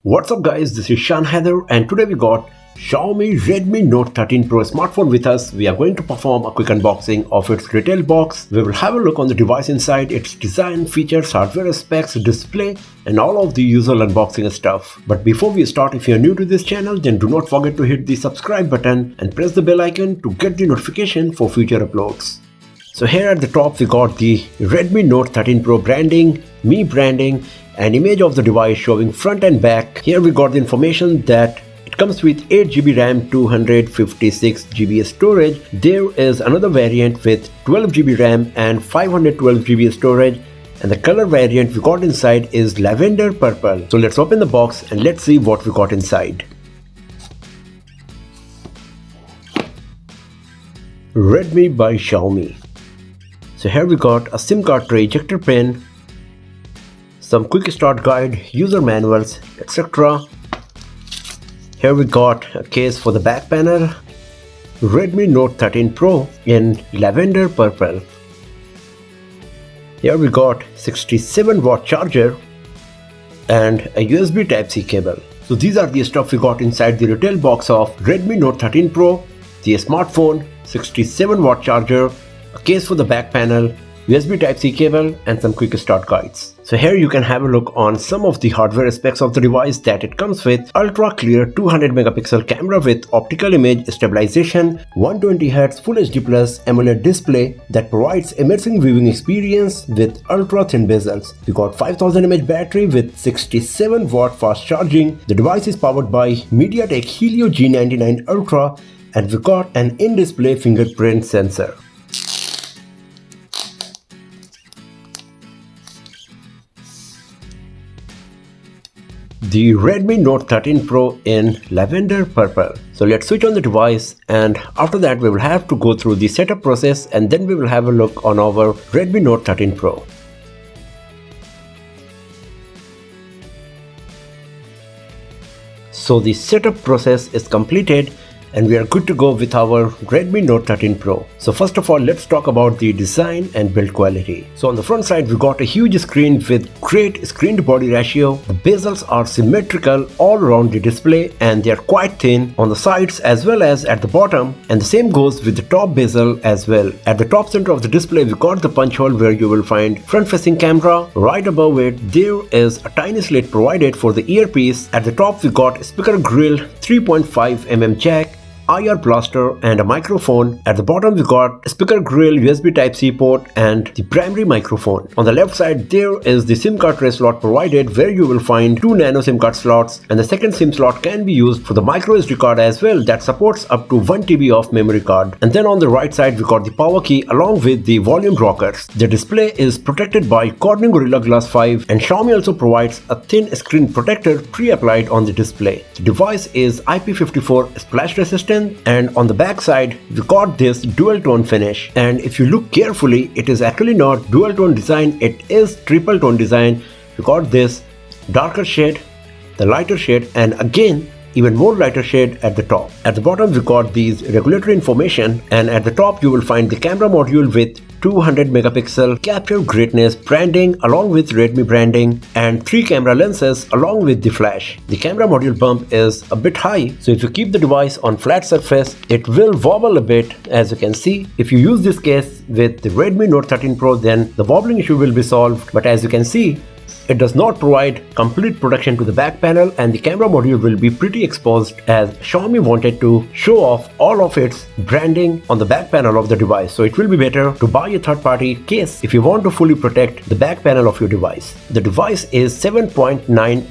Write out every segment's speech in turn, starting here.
What's up guys, this is Shan Heather and today we got Xiaomi Redmi Note 13 Pro smartphone with us. We are going to perform a quick unboxing of its retail box. We will have a look on the device inside, its design, features, hardware specs, display and all of the usual unboxing stuff. But before we start, if you are new to this channel, then do not forget to hit the subscribe button and press the bell icon to get the notification for future uploads. So here at the top we got the Redmi Note 13 Pro branding, Mi branding, an image of the device showing front and back. Here we got the information that it comes with 8GB RAM, 256GB storage. There is another variant with 12GB RAM and 512GB storage. And the color variant we got inside is lavender purple. So let's open the box and let's see what we got inside. Redmi by Xiaomi. So here we got a SIM card tray, ejector pin, some quick start guide, user manuals, etc. Here we got a case for the back panel, Redmi Note 13 Pro in lavender purple. Here we got 67-watt charger and a USB Type-C cable. So these are the stuff we got inside the retail box of Redmi Note 13 Pro, the smartphone, 67-watt charger, a case for the back panel, USB Type-C cable and some quick start guides. So here you can have a look on some of the hardware specs of the device that it comes with. Ultra clear 200 megapixel camera with optical image stabilization, 120Hz Full HD Plus AMOLED display that provides immersive viewing experience with ultra thin bezels. We got 5000 mAh battery with 67-watt fast charging. The device is powered by MediaTek Helio G99 Ultra and we got an in-display fingerprint sensor. The Redmi Note 13 Pro in lavender purple. So let's switch on the device and after that we will have to go through the setup process and then we will have a look on our Redmi Note 13 Pro. So the setup process is completed and we are good to go with our Redmi Note 13 Pro. So first of all, let's talk about the design and build quality. So on the front side, we got a huge screen with great screen to body ratio. The bezels are symmetrical all around the display and they are quite thin on the sides as well as at the bottom, and the same goes with the top bezel as well. At the top center of the display, we got the punch hole where you will find front facing camera. Right above it, there is a tiny slit provided for the earpiece. At the top, we got speaker grill, 3.5mm jack, IR blaster and a microphone. At the bottom we got speaker grill, USB Type-C port and the primary microphone. On the left side there is the SIM card tray slot provided where you will find 2 nano SIM card slots, and the second SIM slot can be used for the micro SD card as well that supports up to 1 TB of memory card. And then on the right side we got the power key along with the volume rockers. The display is protected by Corning Gorilla Glass 5 and Xiaomi also provides a thin screen protector pre-applied on the display. The device is IP54 splash resistant. And on the back side we got this dual tone finish, and if you look carefully it is actually not dual tone design, it is triple tone design. We got this darker shade, the lighter shade and again even more lighter shade at the top. At the bottom we got these regulatory information and at the top you will find the camera module with 200 megapixel capture greatness branding along with Redmi branding and 3 camera lenses along with the flash. The camera module bump is a bit high, so if you keep the device on flat surface it will wobble a bit, as you can see. If you use this case with the Redmi Note 13 Pro then the wobbling issue will be solved, but as you can see it does not provide complete protection to the back panel and the camera module will be pretty exposed, as Xiaomi wanted to show off all of its branding on the back panel of the device. So it will be better to buy a third-party case if you want to fully protect the back panel of your device. The device is 7.98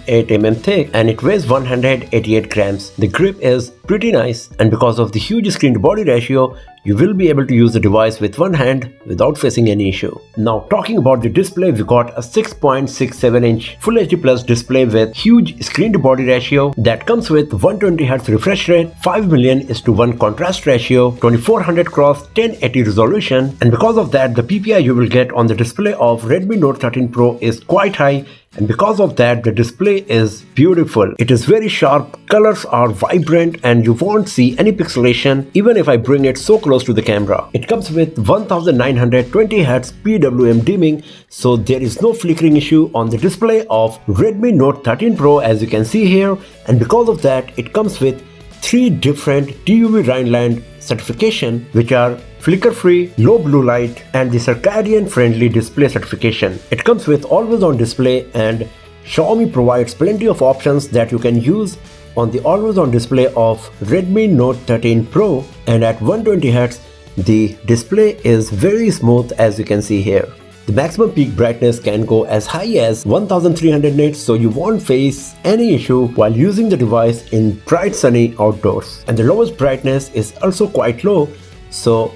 mm thick and it weighs 188 grams. The grip is pretty nice and because of the huge screen to body ratio you will be able to use the device with one hand without facing any issue. Now talking about the display, we got a 6.67-inch Full HD Plus display with huge screen to body ratio that comes with 120Hz refresh rate, 5:1 contrast ratio, 2400 x 1080 resolution, and because of that the PPI you will get on the display of Redmi Note 13 Pro is quite high and because of that the display is beautiful. It is very sharp, colors are vibrant, and you won't see any pixelation even if I bring it so close to the camera. It comes with 1920Hz PWM dimming, so there is no flickering issue on the display of Redmi Note 13 Pro as you can see here, and because of that it comes with 3 different TUV Rhineland certification, which are flicker free, low blue light, and the circadian friendly display certification. It comes with always on display, and Xiaomi provides plenty of options that you can use on the always on display of Redmi Note 13 Pro, and at 120Hz the display is very smooth as you can see here. The maximum peak brightness can go as high as 1300 nits, so you won't face any issue while using the device in bright sunny outdoors. And the lowest brightness is also quite low, so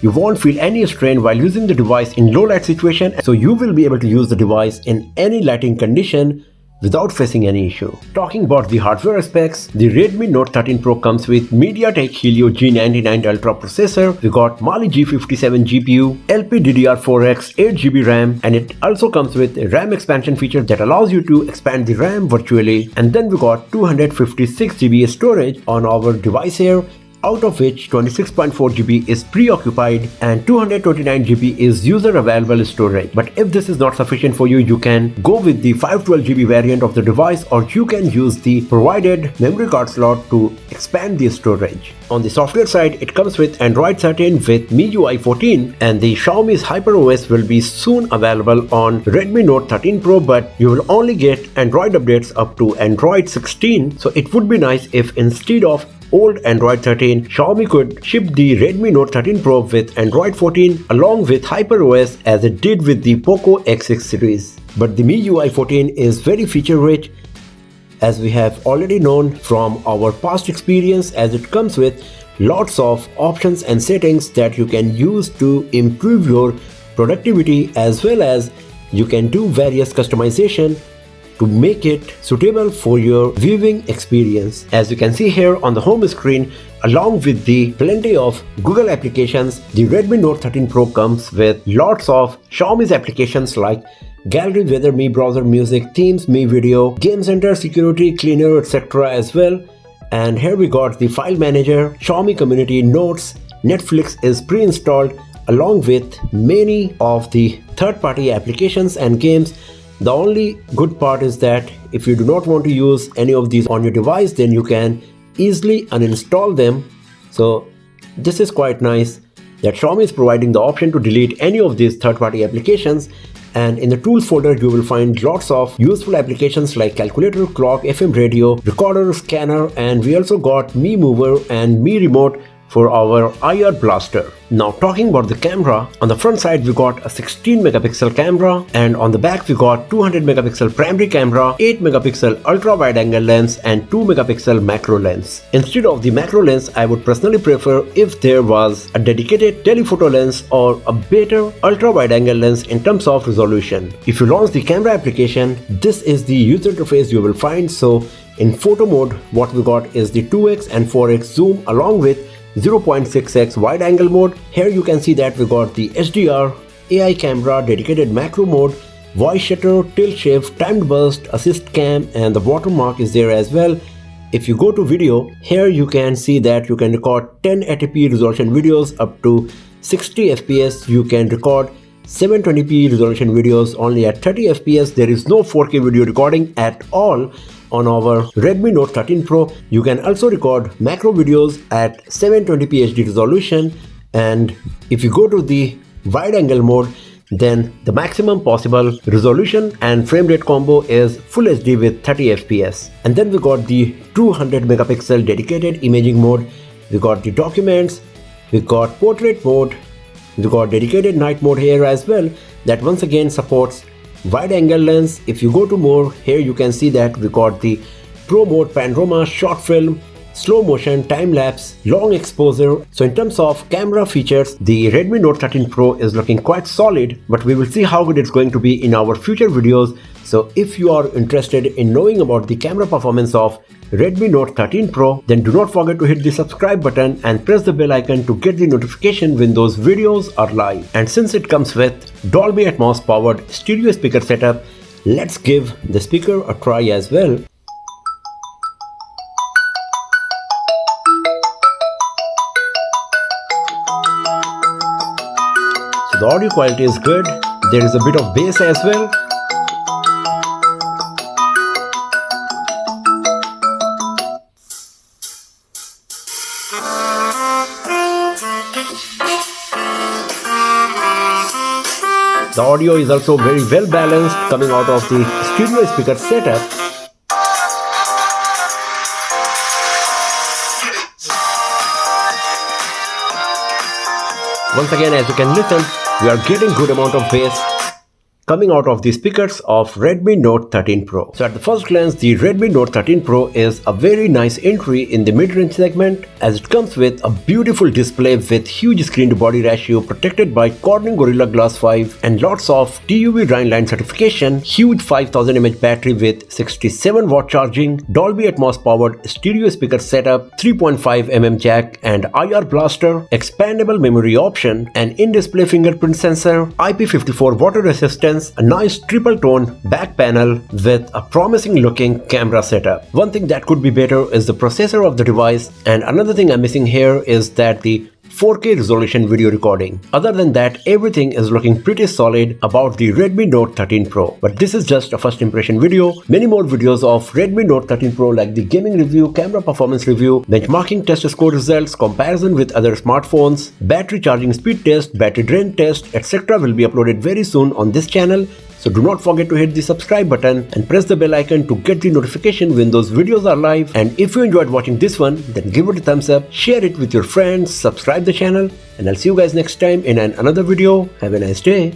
you won't feel any strain while using the device in low light situation, so you will be able to use the device in any lighting condition without facing any issue. Talking about the hardware specs, the Redmi Note 13 Pro comes with MediaTek Helio G99 Ultra processor. We got Mali G57 GPU, LPDDR4X, 8GB RAM, and it also comes with a RAM expansion feature that allows you to expand the RAM virtually. And then we got 256GB storage on our device here, out of which 26.4GB is preoccupied and 229GB is user available storage. But if this is not sufficient for you, you can go with the 512GB variant of the device, or you can use the provided memory card slot to expand the storage. On the software side, it comes with Android 13 with MIUI 14, and the Xiaomi's HyperOS will be soon available on Redmi Note 13 Pro, but you will only get Android updates up to Android 16. So it would be nice if instead of old Android 13, Xiaomi could ship the Redmi Note 13 Pro with Android 14 along with HyperOS as it did with the Poco X6 series. But the MIUI 14 is very feature rich, as we have already known from our past experience, as it comes with lots of options and settings that you can use to improve your productivity, as well as you can do various customization to make it suitable for your viewing experience. As you can see here on the home screen, along with the plenty of Google applications, the Redmi Note 13 Pro comes with lots of Xiaomi's applications like Gallery, Weather, Mi Browser, Music, Themes, Mi Video, Game Center, Security, Cleaner, etc. as well. And here we got the File Manager, Xiaomi Community, Notes, Netflix is pre-installed, along with many of the third-party applications and games. The only good part is that if you do not want to use any of these on your device, then you can easily uninstall them. So this is quite nice that Xiaomi is providing the option to delete any of these third-party applications. And in the tools folder you will find lots of useful applications like calculator, clock, FM radio, recorder, scanner, and we also got Mi Mover and Mi Remote for our IR blaster. Now talking about the camera, on the front side we got a 16 megapixel camera, and on the back we got 200 megapixel primary camera, 8 megapixel ultra wide angle lens, and 2 megapixel macro lens. Instead of the macro lens, I would personally prefer if there was a dedicated telephoto lens or a better ultra wide angle lens in terms of resolution. If you launch the camera application, this is the user interface you will find. So in photo mode, what we got is the 2x and 4x zoom along with 0.6x wide angle mode. Here you can see that we got the HDR, AI camera, dedicated macro mode, voice shutter, tilt shift, timed burst, assist cam, and the watermark is there as well. If you go to video, here you can see that you can record 1080p resolution videos up to 60 fps. You can record 720p resolution videos only at 30 fps. There is no 4K video recording at all on our Redmi Note 13 Pro. You can also record macro videos at 720p HD resolution, and if you go to the wide angle mode, then the maximum possible resolution and frame rate combo is Full HD with 30 fps. And then we got the 200 megapixel dedicated imaging mode, we got the documents, we got portrait mode, we got dedicated night mode here as well, that once again supports wide angle lens. If you go to more, here you can see that we got the pro mode, panorama, short film, slow motion, time lapse, long exposure. So in terms of camera features, the Redmi Note 13 Pro is looking quite solid, but we will see how good it's going to be in our future videos. So if you are interested in knowing about the camera performance of Redmi Note 13 Pro, then do not forget to hit the subscribe button and press the bell icon to get the notification when those videos are live. And since it comes with Dolby Atmos powered stereo speaker setup, let's give the speaker a try as well. So the audio quality is good. There is a bit of bass as well. The audio is also very well balanced coming out of the stereo speaker setup. Once again, as you can listen, we are getting good amount of bass coming out of the speakers of Redmi Note 13 Pro. So at the first glance, the Redmi Note 13 Pro is a very nice entry in the mid-range segment, as it comes with a beautiful display with huge screen to body ratio protected by Corning Gorilla Glass 5 and lots of TUV Rhineline certification, huge 5000 mAh battery with 67 watt charging, Dolby Atmos powered stereo speaker setup, 3.5 mm jack and IR blaster, expandable memory option, an in-display fingerprint sensor, IP54 water resistance, a nice triple tone back panel with a promising looking camera setup. One thing that could be better is the processor of the device, and another thing I'm missing here is that the 4K resolution video recording. Other than that, everything is looking pretty solid about the Redmi Note 13 Pro. But this is just a first impression video. Many more videos of Redmi Note 13 Pro like the gaming review, camera performance review, benchmarking test score results, comparison with other smartphones, battery charging speed test, battery drain test, etc. will be uploaded very soon on this channel. So do not forget to hit the subscribe button and press the bell icon to get the notification when those videos are live. And if you enjoyed watching this one, then give it a thumbs up, share it with your friends, subscribe the channel, and I'll see you guys next time in another video. Have a nice day.